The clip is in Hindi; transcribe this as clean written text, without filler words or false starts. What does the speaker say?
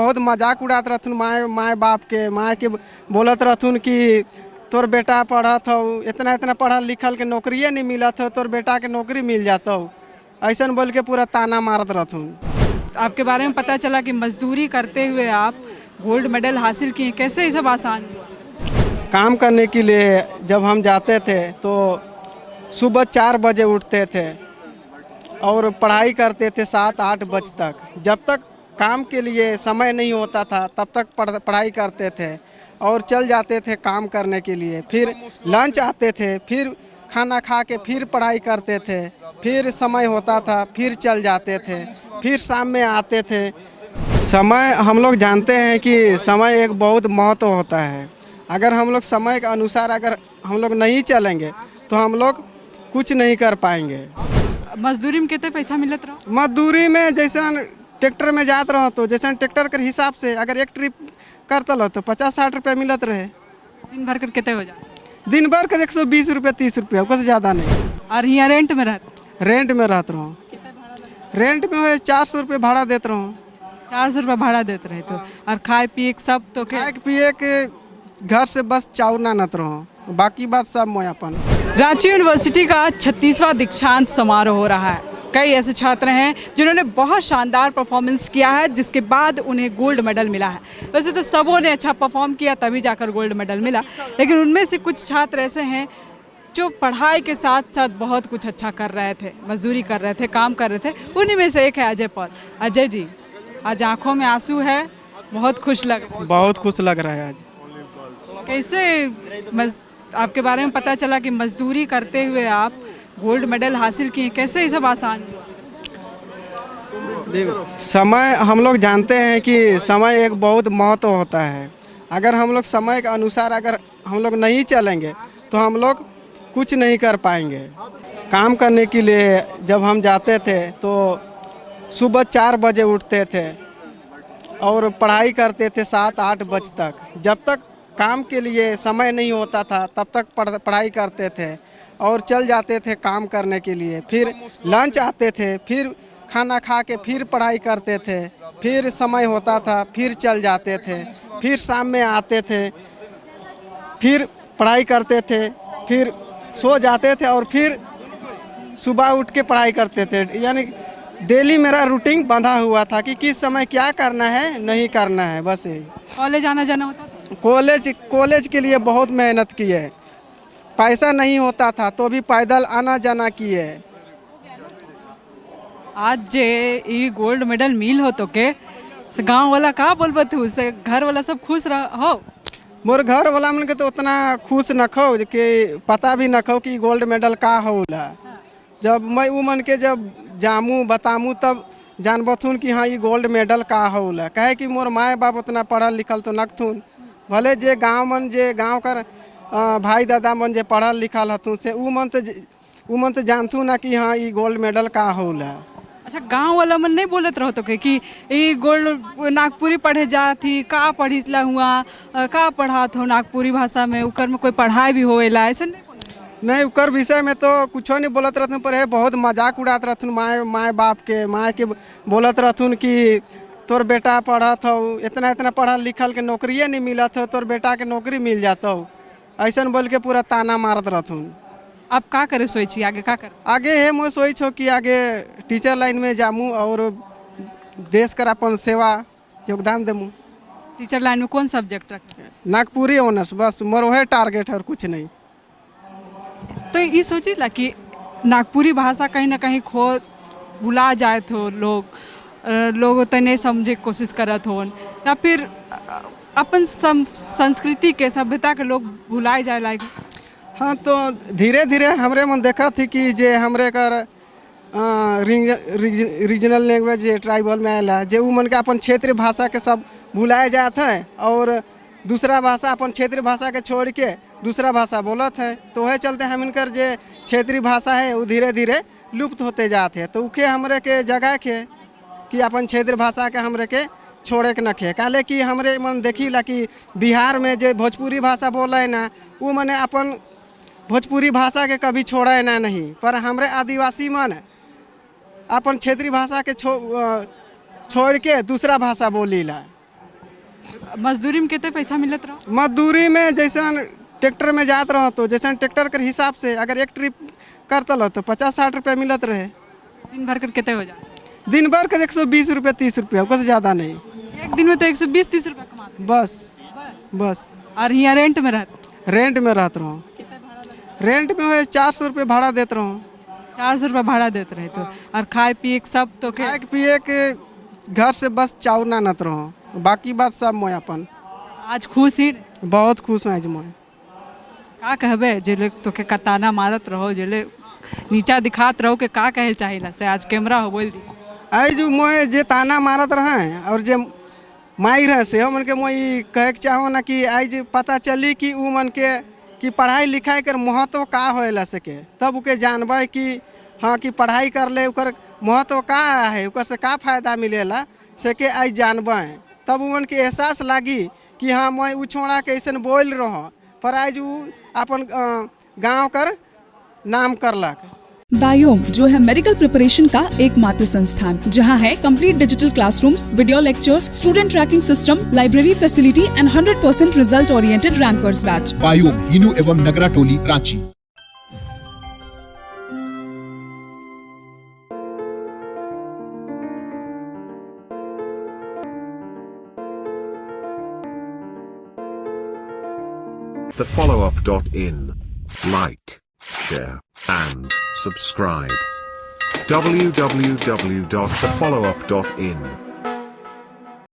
बहुत मजाक उड़ात रहथुन माए माए बाप के माए के बोलत रहथुन कि तोर बेटा पढ़त हो इतना इतना पढ़ल लिखल के नौकरिए नहीं मिलत हो, तोर बेटा के नौकरी मिल जाता हो, ऐसा बोल के पूरा ताना मारत रहथुन। आपके बारे में पता चला कि मजदूरी करते हुए आप गोल्ड मेडल हासिल किए, कैसे ये सब आसान हुआ? काम करने के लिए जब हम जाते थे तो सुबह 4 बजे उठते थे और पढ़ाई करते थे 7-8 बजे तक। जब तक काम के लिए समय नहीं होता था तब तक पढ़ाई करते थे और चल जाते थे काम करने के लिए। फिर लंच आते थे, फिर खाना खा के फिर पढ़ाई करते थे, फिर समय होता था फिर चल जाते थे, फिर शाम में आते थे। समय हम लोग जानते हैं कि समय एक बहुत महत्व होता है। अगर हम लोग समय के अनुसार अगर हम लोग नहीं चलेंगे तो हम लोग कुछ नहीं कर पाएंगे। मजदूरी में कितने पैसा मिलत रहा? मजदूरी में जैसा ट्रैक्टर में जात रहो तो जैसा ट्रैक्टर के हिसाब से अगर एक ट्रिप करता लो तो 50-60 रुपये मिलत रहे। दिन भर कर कितने हो जाए? दिन भर कर 120 रुपये 30 रुपये, उससे ज़्यादा नहीं। और यहाँ रेंट में रहते? रेंट में रहता रहो। रेंट में है 400 रुपये भाड़ा देते रहो। 400 रुपये भाड़ा देते रहे तो, और खाए पिए के सब तो खाए पिए के घर से बस चाउर ना नत रहो, बाकी बात सब मोयापन। रांची यूनिवर्सिटी का 36वां दीक्षांत समारोह हो रहा है। कई ऐसे छात्र हैं जिन्होंने बहुत शानदार परफॉर्मेंस किया है जिसके बाद उन्हें गोल्ड मेडल मिला है। वैसे तो सबों ने अच्छा परफॉर्म किया तभी जाकर गोल्ड मेडल मिला, लेकिन उनमें से कुछ छात्र ऐसे हैं जो पढ़ाई के साथ साथ बहुत कुछ अच्छा कर रहे थे, मजदूरी कर रहे थे, काम कर रहे थे। उन्हीं में से एक है अजय पॉल। अजय जी, आज आंखों में आंसू है, बहुत खुश लग रहा है। बहुत खुश लग रहा है आज। कैसे आपके बारे में पता चला कि मजदूरी करते हुए आप गोल्ड मेडल हासिल किए, कैसे ये सब आसान हुआ? देखो, समय हम लोग जानते हैं कि समय एक बहुत महत्व होता है। अगर हम लोग समय के अनुसार अगर हम लोग नहीं चलेंगे तो हम लोग कुछ नहीं कर पाएंगे। काम करने के लिए जब हम जाते थे तो सुबह 4 बजे उठते थे और पढ़ाई करते थे 7-8 बजे तक। जब तक काम के लिए समय नहीं होता था तब तक पढ़ाई करते थे और चल जाते थे काम करने के लिए। फिर लंच आते थे, फिर खाना खा के फिर पढ़ाई करते थे, फिर समय होता था फिर चल जाते थे, फिर शाम में आते थे, फिर पढ़ाई करते थे, फिर सो जाते थे और फिर सुबह उठ के पढ़ाई करते थे। यानी डेली मेरा रूटीन बंधा हुआ था कि किस समय क्या करना है नहीं करना है, बस यही। कॉलेज आना जाना होता था? कॉलेज के लिए बहुत मेहनत की है। पैसा नहीं होता था तो भी पैदल आना जाना किए। आज जे ये गोल्ड मेडल मिल हो तो के गांव वाला का बोलबो तू से, घर वाला सब खुश हो? मोर घर वाला मन के तो उतना खुश न खो कि पता भी न खो कि गोल्ड मेडल का होला। जब मैं वो मन के जब जामू बतामू तब जानबथुन कि हाँ ये गोल्ड मेडल का होला। कहे कि मोर माए बाप उतना पढ़ल लिखल तो नखथुन, भले जे गाँव कर भाई दादा मन जे पढ़ल लिखल हथुन से उ मन तो जानथू ना कि हाँ ये गोल्ड मेडल का होला। अच्छा, गांव वाला मन नहीं बोलत रहो तो कि ये गोल्ड नागपुरी पढ़े जाती का पढ़िसला हुआ का पढ़ात हो नागपुरी भाषा में, उकर में कोई पढ़ाई भी होएला, ऐसे नहीं उकर विषय में तो कुछ नहीं बोलत रहथुन, पर है बहुत मजाक उड़ात रहथुन माए बाप के माए के बोलत रहथुन कि तोर बेटा पढ़त हो इतना इतना पढ़ल लिखल के नौकरिए नहीं मिलत हो, तोर बेटा के नौकरी मिल जाता हो, ऐसा बोल के पूरा ताना मारत रहथुन। आप का करे सोई छी, आगे का कर? आगे है मैं सोई छो कि आगे टीचर लाइन में जामू और देश कर अपन सेवा योगदान देमू। टीचर लाइन में कौन सब्जेक्ट रखे? नागपुरी ऑनर्स, बस मोर वही टारगेट है और कुछ नहीं। तो ये सोची ला कि नागपुरी भाषा कहीं ना कहीं भुला जाए तो लोग तो नहीं समझे कोशिश करत हो, या फिर अपन संस्कृति के सभ्यता के लोग भुलाए जाए लायक? हाँ, तो धीरे धीरे हमरे मन देखा थी कि जे हमरे कर रीजनल लैंग्वेज ट्राइबल में आएला जे उ मन के अपन क्षेत्रीय भाषा के सब भुलाए जात है और दूसरा भाषा अपन क्षेत्रीय भाषा के छोड़ के दूसरा भाषा बोलत है। तो वह चलते हम इनकर जे क्षेत्रीय भाषा है वो धीरे धीरे लुप्त होते जाते हैं। तो उके हमरे के जगह के कि अपन क्षेत्रीय भाषा के हमरे के छोड़े के नखे, काले कि हमरे मन देखी ला कि बिहार में जे भोजपुरी भाषा बोले ना वो मने अपन भोजपुरी भाषा के कभी छोड़े ना नहीं, पर हमरे आदिवासी मन अपन क्षेत्रीय भाषा के छोड़ के दूसरा भाषा बोली ला। मजदूरी में कितने पैसा मिलत रहा? मजदूरी में जैसे ट्रैक्टर में जात रहो तो जैसे ट्रैक्टर के हिसाब से अगर एक ट्रिप करता लो तो 50-60 रुपये मिलत रहे। दिन भर कर कितने हो जाए? दिन भर कर 120 रुपये 30 रुपये, उससे ज़्यादा नहीं। एक दिन में तो 120-30 रुपये कमाते बस बस। और यहाँ रेंट में रहते? रेंट में रहता रहो। रेंट में है 400 रुपये भाड़ा देते रहो। 400 रुपये भाड़ा देते रहे तो, और खाए पिए के सब तो खाए पिए के घर से बस चाउर ना नत रहो, बाकी बात सब मोय अपन। आज खुश ही बहुत खुश हूँ आज मोय। का कहबे जे लोग तो के कताना मारत रहो, जे लोग नीचा दिखात रहो के का कहे चाहिए से आज कैमरा हो बोल दी। आज जो मोय जे ताना मारत रहे और जे माई रहे से मन के मोय कहे के चाहो ना कि आज पता चली कि उ मन के कि पढ़ाई लिखाई कर महत्व का होएला सके, तब उके जानबे कि हाँ कि पढ़ाई कर ले उकर महत्व का है, उकर से का फायदा मिलेला सके आज जानबे, तब उमन के एहसास लागी कि हाँ मैं उ छोड़ा के ऐसे बोल रहा पर आज उ अपन गांव कर नाम करलक। बायोम जो है मेडिकल प्रिपरेशन का एकमात्र संस्थान जहां है complete digital classrooms, video lectures, student tracking system, library facility and 100% result oriented rankers batch. Biome Hinoo एवं नगरा टोली Ranchi. thefollowup.in. Like, share, and subscribe. www.thefollowup.in